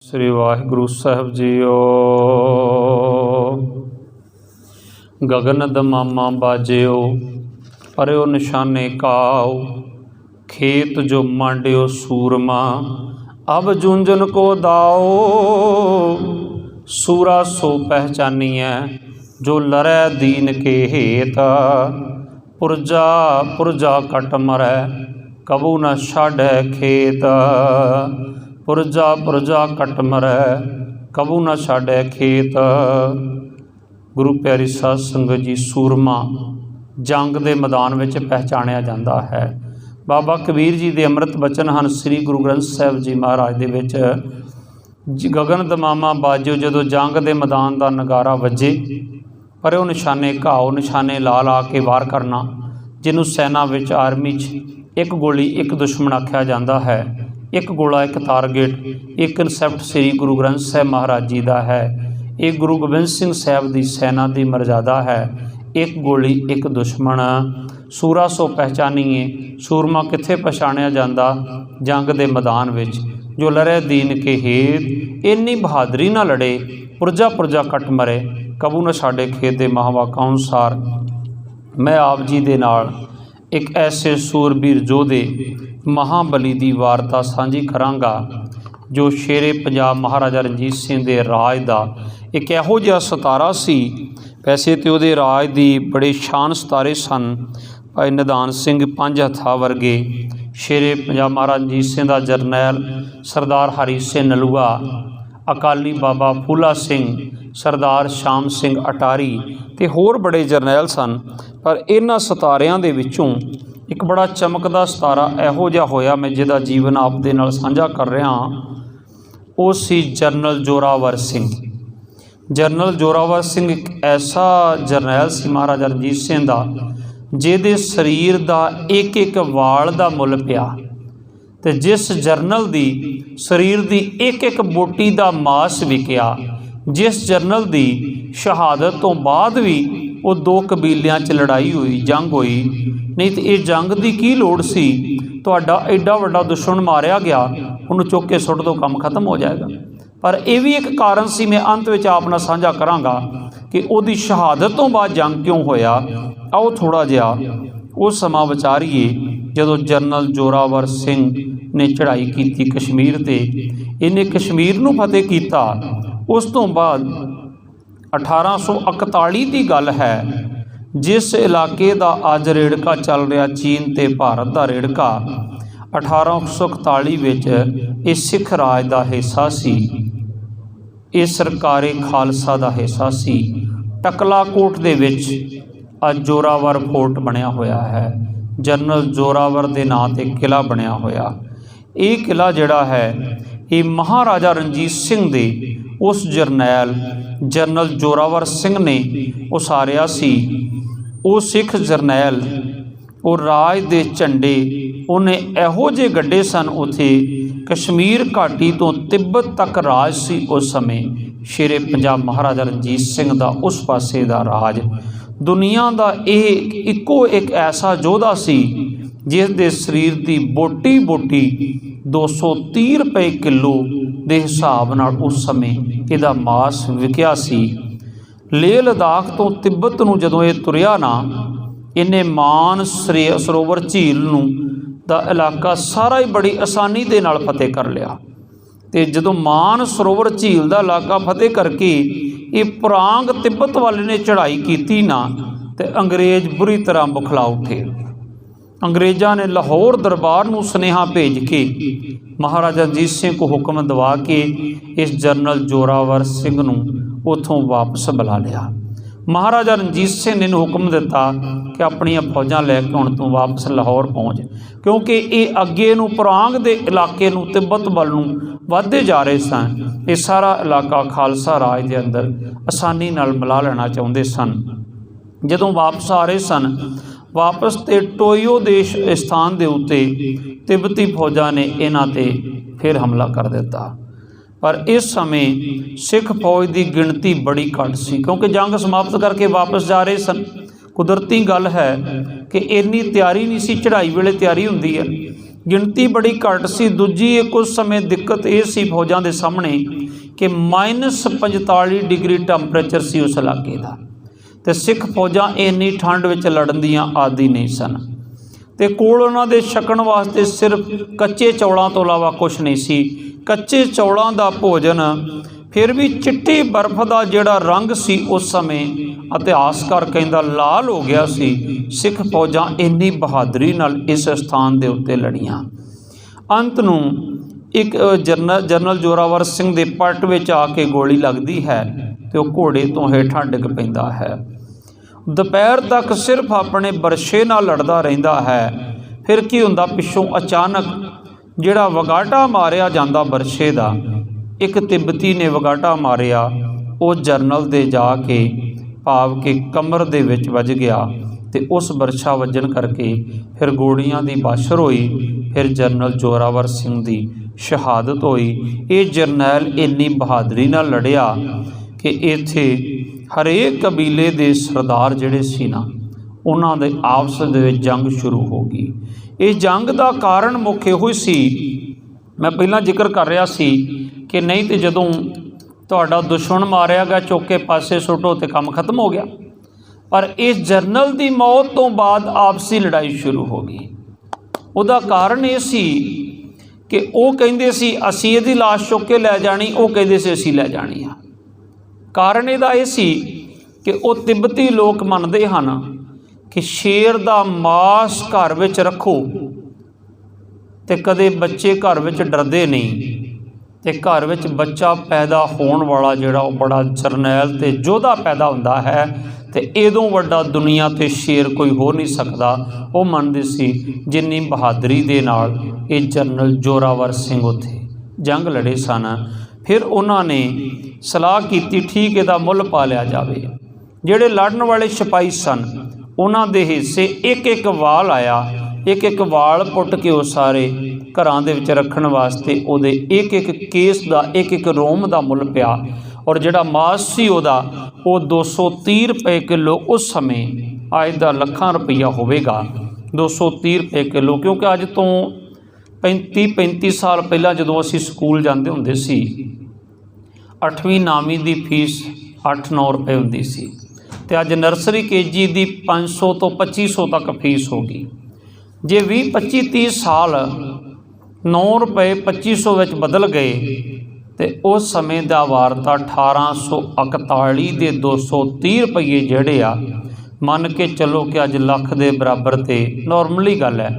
श्री वाहिगुरु साहब जीओ। गगन दमामा बाजियो परयो निशाने काओ, खेत जो मांडियो सूरमा अब जूंजन को दाओ। सूरा सो पहचानिए जो लरै दीन के हेत, पुरजा पुरजा कट मरै कबू न छाड़ै खेत। पुरजा पुरजा कट मरै कबू न छाड़ै खेत। गुरु प्यारी साध संगत जी, सूरमा जंग के मैदान में पहचानिया जाता है। बाबा कबीर जी के अमृत बचन हैं श्री गुरु ग्रंथ साहिब जी महाराज के गगन दमामा बाजो, जदों जंग के मैदान का नगारा वजे पर वो निशाने घाओ, निशाने ला ला के वार करना, जिन्हों सैना विच आर्मी एक गोली एक दुश्मन आख्या जाता है। एक गोला एक टारगेट, एक कंसैप्ट श्री गुरु ग्रंथ साहिब महाराज जी का है। एक गुरु गोबिंद सिंह साहब की सैना की मर्यादा है। एक गोली एक दुश्मन। सूरा सो पहचानीए, सूरमा कित्थे पछाणिया जाता? जंग के मैदान में जो लरै दीन के हेत, इन्नी बहादरी ना लड़े पुरजा पुरजा कट मरे कबू न छाड़े खेत। के महावाका अनुसार मैं आप जी दे नाल एक ऐसे सूरबीर योधे महाबली की वारता साझी करांगा जो शेरे पंजाब महाराजा रणजीत सिंह के राज का एक इहो जिहा सतारा सी। वैसे तो उहदे राज की बड़े शान सतारे सन। भाई निधान सिंह पंज हत्था वर्गे, शेरे पंजाब महाराजा रणजीत सिंह का जरनैल सरदार हरी सिंह नलूआ, अकाली बाबा फूला सिंह, सरदार शाम सिंह अटारी ते होर बड़े जरनैल सन। पर इन्हां सतारियां दे विचों एक बड़ा चमकदा सतारा इहो जिहा होया, मैं जिहदा जीवन आप दे नाल साझा कर रहा हाँ। वो सी जनरल जोरावर सिंह। जनरल जोरावर सिंह एक ऐसा जरनैल सी महाराजा रणजीत सिंह दा, जिहदे शरीर दा एक एक वाल दा मुल पिया, ते जिस जरनल दी शरीर दी एक एक बोटी दा मास विकिया, जिस जरनल दी शहादत तो बाद भी वो दो कबीलियां च लड़ाई हुई, जंग हुई। नहीं तो ये जंग की की लोड़ सी? तुहाडा एडा वड्डा दुश्मन मारिया गया, उन्होंने चुक के सुट दो, काम खत्म हो जाएगा। पर यह भी एक कारण सी, मैं अंत में आप नाल साझा करांगा कि उहदी शहादत तो बाद जंग क्यों होया। आओ थोड़ा जिहा वो समा विचारीए जदों जनरल जोरावर सिंह ने चढ़ाई की कश्मीर ते, इन्हें कश्मीर नूं फतेह किया। उस तो बाद 1841 की गल है, जिस इलाके का अज रेड़का चल रहा चीन ते भारत का रेड़का, 1841 ये सिख राज का हिस्सा सी, ये सरकारे खालसा का हिस्सा सी। टकलाकोट दे विच अज जोरावर फोर्ट बनया होया है, जनरल जोरावर के नाम ते किला बनया होया। ये किला जिहड़ा है ये महाराजा रणजीत सिंह दे उस जरनैल जनरल जोरावर सिंह ने उसारिया सी। वो सिख जरनैल वो राज दे झंडे उन्हें इहो जे गड्ढे सन। उथे कश्मीर घाटी तो तिब्बत तक राज सी। उस समय शेरे पंजाब महाराजा रणजीत सिंह दा उस पासे दा राज, दुनिया का यह इको एक ऐसा योधा सी जिस दे शरीर की बोटी बोटी 230 रुपए किलो के हिसाब नाल उस समय इहदा मास विकिया सी। लेह लद्दाख तो तिब्बत नूं जदों ये तुरिया ना, इन्हें मान सरोवर झील नूं दा इलाका सारा ही बड़ी आसानी दे नाल फतेह कर लिया। तो जदों मान सरोवर झील का इलाका फतेह करके ये परांग तिब्बत वाले ने चढ़ाई की ना, तो अंग्रेज बुरी तरह बुखला उठे। अंग्रेज़ों ने लाहौर दरबार नूं सुनेहा भेज के महाराजा रणजीत सिंह को हुक्म दवा के इस जनरल जोरावर सिंह नूं उत्थों वापस बुला लिया। महाराजा रणजीत सिंह ने हुक्म दिता कि अपनियां फौजां लैके हुण तूं वापस लाहौर पहुँच, क्योंकि ये अगे नूं परांग दे इलाके नूं तिब्बत वल नूं वधदे जा रहे सन। ये सारा इलाका खालसा राज के अंदर आसानी नाल मिला लेना चाहुंदे सन। जदों वापस आ रहे सन, वापस ते टोयो देश स्थान के उत्ते तिब्बती फौजा ने इन्हां ते फिर हमला कर दिता। पर इस समय सिख फौज की गिणती बड़ी घट सी, क्योंकि जंग समाप्त करके वापस जा रहे सन। कुदरती गल है कि इन्नी तैयारी नहीं सी, चढ़ाई वेले तैयारी हुंदी है। गिणती बड़ी घट सी। दूजी एक उस समय दिक्कत ये सी फौजां दे सामने कि -45 डिग्री टैंपरेचर सी उस इलाके का, तो सिख फौजां इन्नी ठंड विच लड़न दियां आदी नहीं सन, तो कोल उन्हां दे छकण वास्ते सिर्फ कच्चे चौलों तो इलावा कुछ नहीं सी। कच्चे चौलों का भोजन फिर भी चिट्टी बर्फ का जिहड़ा रंग सी उस समय इतिहासकार कहंदा लाल हो गया सी। सिख फौजां इन्नी बहादरी नाल इस स्थान दे उत्ते लड़ियां। अंत नूं एक जनरल जोरावर सिंह दे पट विच आके गोली लगदी है तो घोड़े तो हेठां डिग पैंदा है। दोपहर तक सिर्फ अपने बरछे नाल लड़दा रहिंदा है। फिर की हुंदा, पिछों अचानक जिहड़ा वगाटा मारिया जांदा बरछे दा, एक तिब्बती ने वगाटा मारिया, वो जरनल दे जाके भाव के कमर दे विच वज गया, तो उस बरछा वजन करके फिर गोलियां दी बाशर होई। फिर जनरल जोरावर सिंह दी शहादत होई। ये जरनैल इन्नी बहादरी नाल लड़िया कि इत्थे हरेक कबीले दे सरदार जिहड़े सी ना, उन्हां दे आपस दे विच जंग शुरू हो गई। इस जंग का कारण मुख इहो सी, मैं पहला जिक्र कर रहा सी कि नहीं तो जदों तुहाडा दुश्मन मारिया गया चुक के पासे सुटो तो काम खत्म हो गया। पर इस जरनल की मौत तो बाद आपसी लड़ाई शुरू हो गई। उसका कारण ये सी कि वो कहिंदे सी असीं इहदी लाश चुक के लै जानी, वो कहिंदे सी असीं लै जानी आ। कारण इहदा ये सी कि वो तिब्बती लोग मनदे हन कि शेर दा मांस घर विच रखो ते कदे बच्चे घर विच डरदे नहीं, ते घर विच बच्चा पैदा होने वाला जिहड़ा वो बड़ा जरनैल ते योधा पैदा हुंदा है, ते इदों वड्डा दुनिया ते शेर कोई हो नहीं सकता। वो मनदे सी जिन्नी बहादरी दे नाल ये जनरल जोरावर सिंह उत्थे जंग लड़े सन। फिर उन्होंने सलाह की ठीक इहदा मुल पा लिया जाए। जिहड़े लड़न वाले सिपाही सन उन्हां दे हिस्से एक एक वाल आया, एक एक वाल पुट के वो सारे घरां दे विच रखण वास्ते उहदे एक एक केस का एक एक रोम का मुल पिया। और जिहड़ा मास सी उहदा वो 230 रुपए किलो उस समय, अज का लाखां रुपया होवेगा 230 रुपए किलो, क्योंकि अज तो 35 साल पहला जदों असीं स्कूल जांदे हुंदे सी 8वीं 9वीं की फीस 8-9 रुपए हुंदी सी, ते अज नर्सरी KG की 500 तो 2500 तक फीस हो गई। जे 20-25-30 साल 9 रुपए 2500 विच बदल गए तो उस समय का वारता 1841 के 230 रुपये जिहड़े आ, मन के चलो कि अज लख के बराबर तो नॉर्मली गल है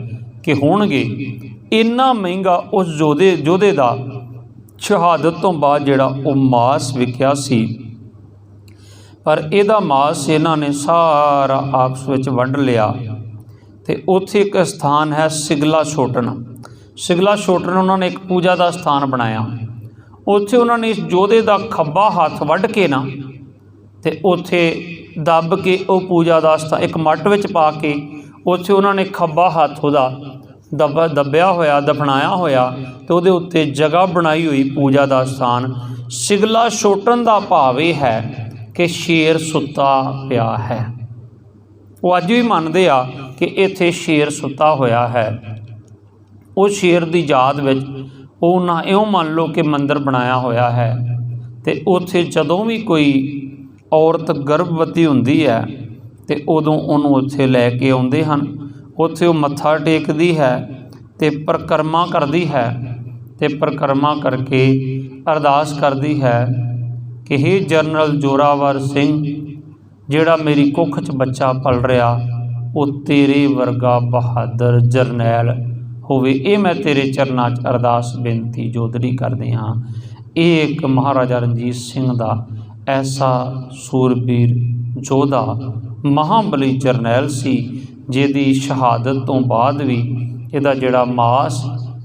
कि होणगे। इन्ना महंगा उस योधे का शहादत तो बाद जिहड़ा वो मास विकिया सी, पर इहदा मास इन्हां ने सारा आपस विच वंड लिया। तो उत्थे एक स्थान है सिगला छोटन। सिगला छोटन उन्होंने एक पूजा का स्थान बनाया। उत्थे उन्होंने इस योधे का खब्बा हाथ वढ़ के ना ते उत्थे दब के वो पूजा का स्थान एक मट विच पा के उत्थे उन्होंने खब्बा हाथ उहदा दबिया होया दफनाया होया, तो उहदे उत्ते जगह बनाई हुई पूजा का स्थान। सिगला छोटन का भाव यह है कि शेर सुता पिया है। वो अज भी मनते आ कि इत्थे शेर सुता होया है। उस शेर की याद विच उन्हां इउं मान लो कि मंदिर बनाया होया है, तो उत्थे जदों भी कोई औरत गर्भवती हुंदी है तो उदों उहनूं उत्थे लैके आउंदे हन। उत्थे वो मत्था टेकदी है तो परिक्रमा करदी है, तो परिक्रमा करके अरदास करदी है कि हे जनरल जोरावर सिंह, जिहड़ा मेरी कुख च बच्चा पल रहा वो तेरे वर्गा बहादुर जरनैल होवे। ये मैं तेरे चरनां च अरदास बेनती जोदरी करदे हाँ। ये एक महाराजा रणजीत सिंह का ऐसा सूरबीर योधा महाबली जरनैल सी, जिहदी शहादत तो बाद भी इहदा जिहड़ा मास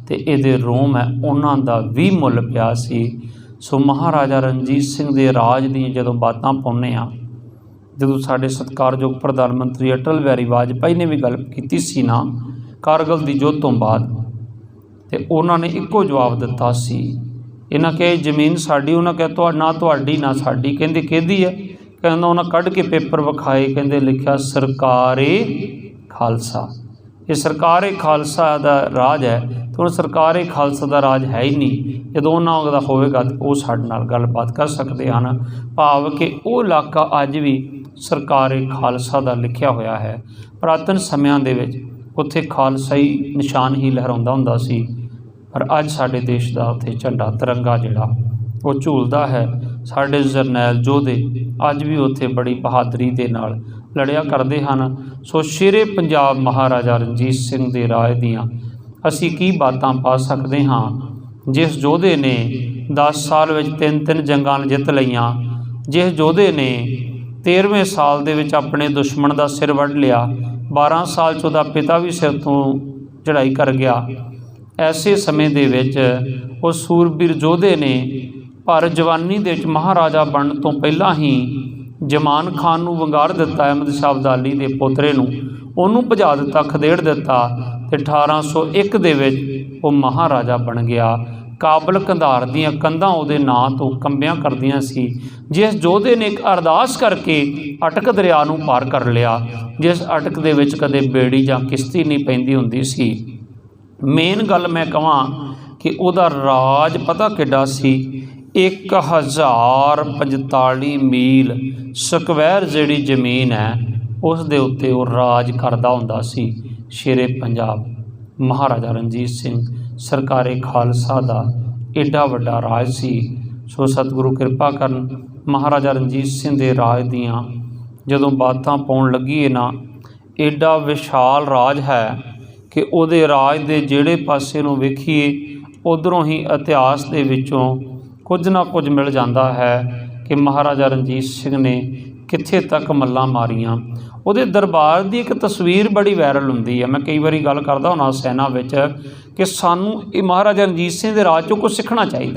ते इहदे रोम है उन्हां दा भी मुल पिया सी। सो महाराजा रणजीत सिंह दे राज दी जदों बातां पाउने आ, जदों साडे सत्कारयोग प्रधानमंत्री अटल बिहारी वाजपेयी ने भी गल कीती सी ना कारगिल दी युद्ध तो बाद, ते उन्होंने इक्को जवाब दिता सी। इन्हां कहा जमीन साडी, उन्हां कहा ना तुहाडी ना साडी। कहंदे किहदी है? कहंदा उन्हां कढ के पेपर विखाए, कहंदे लिखिया सरकारे खालसा। ये सरकार ए खालसा का राज है तो हुण सरकार ए खालसा का राज है ही नहीं। जदों उन्हां दा होवेगा तो वो साडे नाल गलबात कर सकते हैं, भाव कि वो इलाका अज भी सरकार ए खालसा का लिखिया होया है। पुरातन समयां दे विच उत्थे खालसाई निशान ही लहराउंदा हुंदा सी, पर अज साडे देश का उत्थे झंडा तिरंगा जिहड़ा वो झूलदा है। साडे जरनैल योधे अज भी उत्थे बड़ी बहादरी दे नाल लड़िया करते हैं। सो शेरे पंजाब महाराजा रणजीत सिंह दे राज दियाँ असी की बातां पा सकते हाँ, जिस योधे ने 10 साल विच 3 जंगां जित लईआं, जिस योधे ने 13वें साल दे विच अपने दुश्मन का सिर वढ़ लिया, 12 साल च उहदा पिता भी सिर तो चढ़ाई कर गया। ऐसे समय दे विच उस सूरबीर योधे ने पर जवानी दे विच महाराजा बनने तो पहला ही जमान खान नूं वंगार दिता, अहमद शाह अब्दाली दे पोतरे नूं उहनूं भजा दिता, खदेड़ दिता ते 1801 दे विच वो महाराजा बन गया। काबल कंधार दीआं कंधां उहदे नां तो कंबियां करदियां सी। जिस योधे ने एक अरदास करके अटक दरिया नूं पार कर लिया, जिस अटक दे विच कदे बेड़ी जां किश्ती नहीं पैंदी हुंदी सी। मेन गल मैं कहां कि उहदा राज पता किड्डा सी, 1045 मील स्क्वायर जिहड़ी जमीन है उस दे उत्ते वो राज करदा हुंदा सी। शेरे पंजाब महाराजा रणजीत सिंह सरकारे खालसा दा एडा वड्डा राज सी। सो सतगुरु कृपा करन महाराजा रणजीत सिंह दे राज दियां जदों बातां पाउण लगीए ना, एडा विशाल राज है कि उहदे राज दे जिहड़े पासे नूं वेखीए उधरों ही इतिहास दे विचों कुछ ना कुछ मिल जाता है कि महाराजा रणजीत सिंह ने कित्थे तक मल्लां मारियां। उहदे दरबार की एक तस्वीर बड़ी वायरल हुंदी है। मैं कई बारी गल करदा हुंदा सैना विच कि सानूं महाराजा रणजीत सिंह दे राज चों कुछ सीखना चाहिए।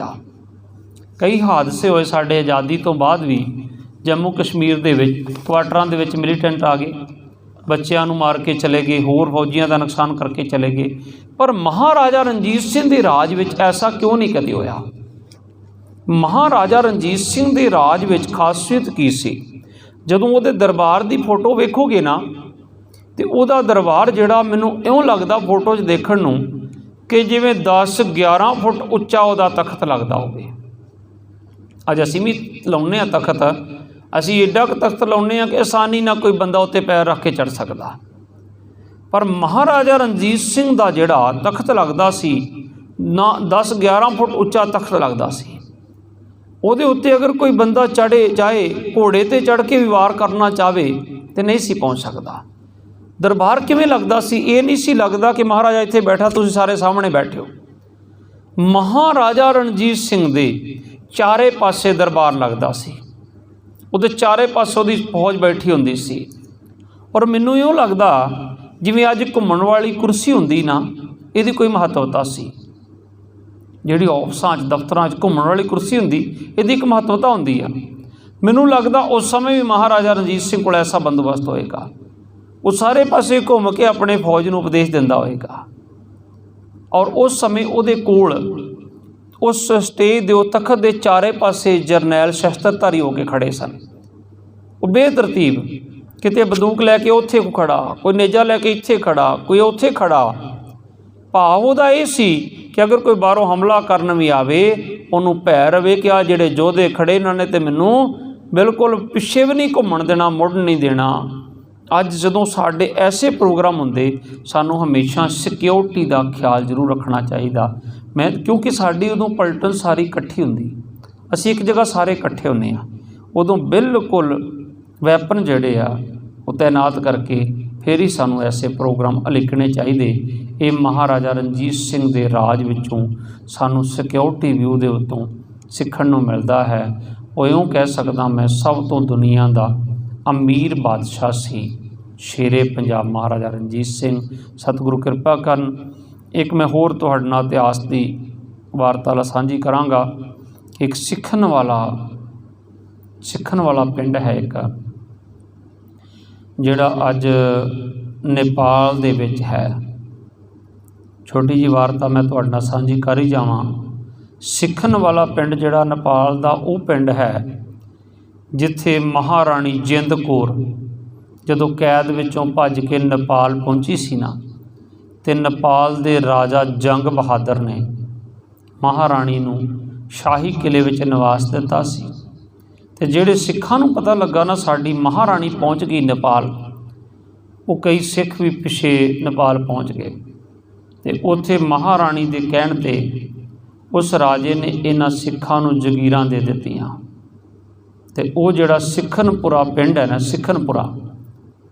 कई हादसे होए साडे आज़ादी तो बाद भी, जम्मू कश्मीर दे विच क्वार्टरां दे विच मिलीटेंट आ गए, बच्चों नूं मार के चले गए, होर फौजियां का नुकसान करके चले गए। पर महाराजा रणजीत सिंह दे राज विच ऐसा क्यों नहीं कदे होया? महाराजा रणजीत सिंह दे राज विच खासियत की सी? जदों उहदे दरबार की फोटो वेखोगे ना तो उहदा दरबार जिहड़ा मैनूं इउं लगदा फोटो 'च देखण नूं कि जिवें 10-11 फुट उच्चा उहदा तख्त लगदा होवे। अज असीं भी लाउने तख्त, असीं एडा क तख्त लाउने कि आसानी ना कोई बंदा उत्ते पैर रख के चढ़ सकदा। पर महाराजा रणजीत सिंह दा जिहड़ा तख्त लगदा सी ना 10-11 फुट उच्चा तख्त लगदा सी। ਉਹਦੇ ਉੱਤੇ अगर कोई बंदा चढ़े चाहे घोड़े ते चढ़ के भी वार करना चाहे तो नहीं सी पहुँच सकता। दरबार किवें लगदा सी? ये नहीं सी लगदा कि महाराजा इत्थे बैठा तुसीं सारे सामने बैठे हो। महाराजा रणजीत सिंह दे चारे पासे दरबार लगदा सी, उहदे चारे पासे उहदी फौज बैठी हुंदी सी। और मैनूं इउं लगदा जिवें अज घुम्मण वाली कुर्सी हुंदी ना, इहदी कोई महत्वता सी। जिहड़ी ऑफिसां दफ्तरां घुम्मण वाली कुर्सी हुंदी, इहदी एक महत्वता हुंदी आ। मैनूं लगदा उस समय भी महाराजा रणजीत सिंह कोल ऐसा बंदोबस्त होएगा, वो सारे पासे घुम के अपने फौज नूं उपदेश दिंदा होएगा। और उस समय उहदे कोल उस स्टेज दे तख्त दे चारे पासे जरनैल शस्त्रधारी होके खड़े सन। वो बेतरतीब किते बंदूक लैके उत्थे को खड़ा, कोई नेजा लैके इत्थे खड़ा, कोई उत्थे खड़ा। भाव उहदा इह सी कि अगर कोई बाहरों हमला करन भी आवे उन्होंने भै रवे कि आ जिहड़े योधे खड़े इन्होंने तो मैनू बिल्कुल पिछे भी नहीं घूमण देना, मुड़ नहीं देना। अज जदों साडे ऐसे प्रोग्राम हुंदे सानू हमेशा सिक्योरिटी का ख्याल जरूर रखना चाहिए। मैं क्योंकि साडी उदों पलटन सारी इकट्ठी हुंदी, असीं एक जगह सारे इकट्ठे हुंदे आ, उदों बिल्कुल वैपन जिहड़े आ वो तैनात करके फिर ही सानू ऐसे प्रोग्राम उलीकने चाहिए। ये महाराजा रणजीत सिंह दे राज विचों सानू सिक्योरिटी व्यू दे उत्तों सीखण नूं मिलदा है। वो इउं कह सकदा मैं सब तो दुनिया का अमीर बादशाह सी शेरे पंजाब महाराजा रणजीत सिंह। सतगुरु कृपा करन। एक मैं होर तुहाडे नाल इतिहास की वार्तालाप साझी करांगा। एक सिੱਖਣ वाला पिंड है एक जिहड़ा अज नेपाल दे विच है। छोटी जी वार्ता मैं तुहाडे नाल साझी कर ही जावां। सिੱਖਣ वाला पिंड जिहड़ा नेपाल दा वो पिंड है जिथे महाराणी जिंद कौर जदों कैद विचों भज के नेपाल पहुंची सी ना, ਤੇ ਨੇਪਾਲ ਦੇ ਰਾਜਾ ਜੰਗ ਬਹਾਦਰ ਨੇ ਮਹਾਰਾਣੀ ਨੂੰ ਸ਼ਾਹੀ ਕਿਲੇ ਵਿੱਚ ਨਿਵਾਸ ਦਿੱਤਾ ਸੀ। ਤੇ ਜਿਹੜੇ ਸਿੱਖਾਂ ਨੂੰ ਪਤਾ ਲੱਗਾ ਨਾ ਸਾਡੀ ਮਹਾਰਾਣੀ ਪਹੁੰਚ ਗਈ ਨੇਪਾਲ, ਉਹ ਕਈ ਸਿੱਖ ਵੀ ਪਿੱਛੇ ਨੇਪਾਲ ਪਹੁੰਚ ਗਏ। ਤੇ ਉੱਥੇ ਮਹਾਰਾਣੀ ਦੇ ਕਹਿਣ 'ਤੇ ਉਸ ਰਾਜੇ ਨੇ ਇਹਨਾਂ ਸਿੱਖਾਂ ਨੂੰ ਜਗੀਰਾਂ ਦੇ ਦਿੱਤੀਆਂ। ਤੇ ਉਹ ਜਿਹੜਾ ਸਿੱਖਨਪੁਰਾ ਪਿੰਡ ਹੈ ਨਾ, ਸਿੱਖਨਪੁਰਾ,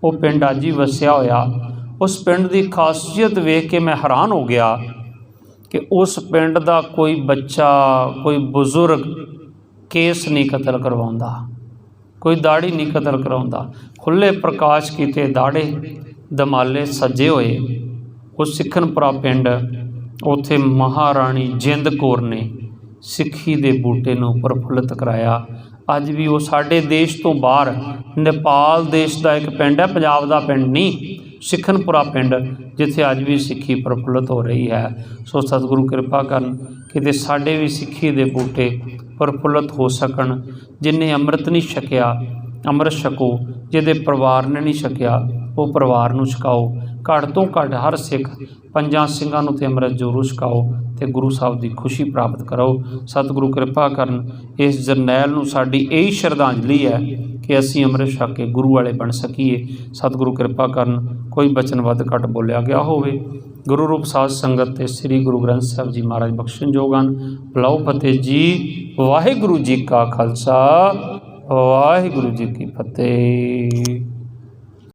ਉਹ ਪਿੰਡ ਅੱਜ ਹੀ ਵਸਿਆ ਹੋਇਆ। ਉਸ ਪਿੰਡ ਦੀ ਖਾਸੀਅਤ ਵੇਖ ਕੇ ਮੈਂ ਹੈਰਾਨ ਹੋ ਗਿਆ ਕਿ ਉਸ ਪਿੰਡ ਦਾ ਕੋਈ ਬੱਚਾ, ਕੋਈ ਬਜ਼ੁਰਗ ਕੇਸ ਨਹੀਂ ਕਤਲ ਕਰਵਾਉਂਦਾ, ਕੋਈ ਦਾੜੀ ਨਹੀਂ ਕਤਲ ਕਰਾਉਂਦਾ। ਖੁੱਲ੍ਹੇ ਪ੍ਰਕਾਸ਼ ਕੀਤੇ ਦਾੜੇ, ਦਮਾਲੇ ਸੱਜੇ ਹੋਏ। ਉਹ ਸਿੱਖਨਪੁਰਾ ਪਿੰਡ, ਉੱਥੇ ਮਹਾਰਾਣੀ ਜਿੰਦ ਕੌਰ ਨੇ ਸਿੱਖੀ ਦੇ ਬੂਟੇ ਨੂੰ ਪ੍ਰਫੁੱਲਤ ਕਰਾਇਆ। ਅੱਜ ਵੀ ਉਹ ਸਾਡੇ ਦੇਸ਼ ਤੋਂ ਬਾਹਰ ਨੇਪਾਲ ਦੇਸ਼ ਦਾ ਇੱਕ ਪਿੰਡ ਹੈ, ਪੰਜਾਬ ਦਾ ਪਿੰਡ ਨਹੀਂ, ਸਿੱਖਨਪੁਰਾ ਪਿੰਡ, ਜਿੱਥੇ ਅੱਜ ਵੀ ਸਿੱਖੀ ਪ੍ਰਫੁੱਲਤ ਹੋ ਰਹੀ ਹੈ। ਸੋ ਸਤਿਗੁਰੂ ਕਿਰਪਾ ਕਰਨ ਕਿਤੇ ਸਾਡੇ ਵੀ ਸਿੱਖੀ ਦੇ ਬੂਟੇ ਪ੍ਰਫੁੱਲਤ ਹੋ ਸਕਣ। ਜਿਨ੍ਹੇ ਅੰਮ੍ਰਿਤ ਨਹੀਂ ਛਕਿਆ ਅੰਮ੍ਰਿਤ ਛਕੋ, ਜਿਹਦੇ ਪਰਿਵਾਰ ਨੇ ਨਹੀਂ ਛਕਿਆ ਉਹ ਪਰਿਵਾਰ ਨੂੰ ਛਕਾਓ। ਘੱਟ ਤੋਂ ਘੱਟ ਹਰ ਸਿੱਖ ਪੰਜਾਂ ਸਿੰਘਾਂ ਨੂੰ ਤੇ ਅੰਮ੍ਰਿਤ ਜ਼ਰੂਰ ਛਕਾਓ ਤੇ ਗੁਰੂ ਸਾਹਿਬ ਦੀ ਖੁਸ਼ੀ ਪ੍ਰਾਪਤ ਕਰੋ। ਸਤਿਗੁਰੂ ਕਿਰਪਾ ਕਰਨ ਇਸ ਜਰਨੈਲ ਨੂੰ ਸਾਡੀ ਇਹੀ ਸ਼ਰਧਾਂਜਲੀ ਹੈ ਕਿ ਅਸੀਂ ਅੰਮ੍ਰਿਤ ਛਕ ਕੇ ਗੁਰੂ ਵਾਲੇ ਬਣ ਸਕੀਏ। ਸਤਿਗੁਰੂ ਕਿਰਪਾ ਕਰਨ ਕੋਈ ਬਚਨ ਵੱਧ ਘੱਟ ਬੋਲਿਆ ਗਿਆ ਹੋਵੇ। ਗੁਰੂ ਰੂਪ ਸਾਧ ਸੰਗਤ ਤੇ ਸ੍ਰੀ ਗੁਰੂ ਗ੍ਰੰਥ ਸਾਹਿਬ ਜੀ ਮਹਾਰਾਜ ਬਖਸ਼ਣ ਜੋਗਨ। ਬੁਲਾਓ ਫਤਿਹ ਜੀ। ਵਾਹਿਗੁਰੂ ਜੀ ਕਾ ਖਾਲਸਾ, ਵਾਹਿਗੁਰੂ ਜੀ ਕੀ ਫਤਿਹ।